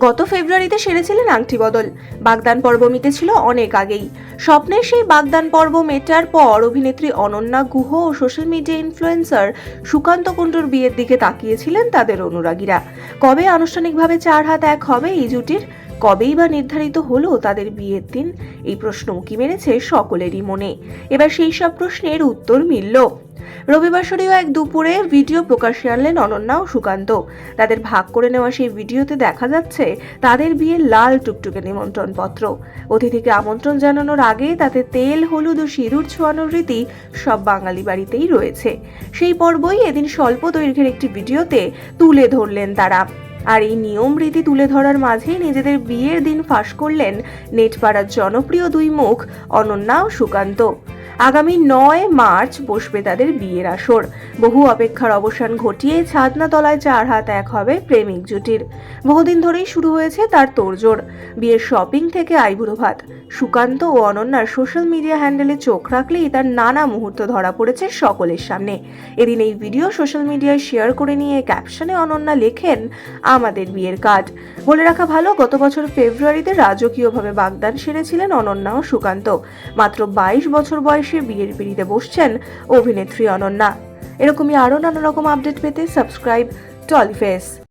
গত ফেব্রুয়ারিতে সেরেছিলেন আংটি বদল। বাগদান পর্ব মিটেছিল অনেক আগেই। স্বপ্নের সেই বাগদান পর্ব মেটার পর অভিনেত্রী অনন্যা গুহ ও সোশ্যাল মিডিয়া ইনফ্লুয়েন্সার সুকান্ত কুণ্ডুর বিয়ের দিকে তাকিয়েছিলেন তাদের অনুরাগীরা। কবে আনুষ্ঠানিকভাবে 4 হাত 1 হবে এই জুটির? কবেই বা নির্ধারিত হলো তাদের বিয়ের দিন? এই প্রশ্ন উঁকি মেরেছে সকলেরই মনে। এবার সেই সব প্রশ্নের উত্তর মিলল। রবিবাসরীয় এক দুপুরে ভিডিও প্রকাশ্যে আনলেন অনন্যা ও সুকান্ত। তাদের ভাগ করে নেওয়া সেই ভিডিওতে দেখা যাচ্ছে তাদের বিয়ের লাল টুকটুকে নিমন্ত্রণ পত্র। অতিথিকে আমন্ত্রণ জানানোর আগে তাতে তেল, হলুদ ও সিঁদুর ছোঁয়ানোর রীতি সব বাঙালি বাড়িতেই রয়েছে। সেই পর্বই এদিন স্বল্প দৈর্ঘ্যের একটি ভিডিওতে তুলে ধরলেন তারা। আর এই নিয়ম রীতি তুলে ধরার মাঝেই নিজেদের বিয়ের দিন ফাঁস করলেন নেটপাড়ার জনপ্রিয় দুই মুখ অনন্যা ও সুকান্ত। আগামী 9 মার্চ বসবে তাদের বিয়ের আসর। বহু অপেক্ষার অবসান ঘটিয়ে ছাদনা তলায় 4 হাত 1 হবে প্রেমিক জুটির। বহুদিন ধরেই শুরু হয়েছে তার তোড়জোড়। বিয়ের শপিং থেকে আইবুড়ো ভাত। সুকান্ত ও অনন্যার সোশ্যাল মিডিয়া হ্যান্ডেলে চোখ রাখলেই তার নানা মুহূর্ত ধরা পড়েছে সকলের সামনে। এদিন এই ভিডিও সোশ্যাল মিডিয়ায় শেয়ার করে নিয়ে ক্যাপশনে অনন্যা লেখেন, আমাদের বিয়ের কার্ড। বলে রাখা ভালো, গত বছর ফেব্রুয়ারিতে রাজকীয়ভাবে বাগদান সেরেছিলেন অনন্যা ও সুকান্ত। মাত্র 22 বছর বয়সে বিয়ের পিঁড়িতে বসছেন অভিনেত্রী অনন্যা। এরকমই আরো নানা রকম আপডেট পেতে সাবস্ক্রাইব টলিফেস।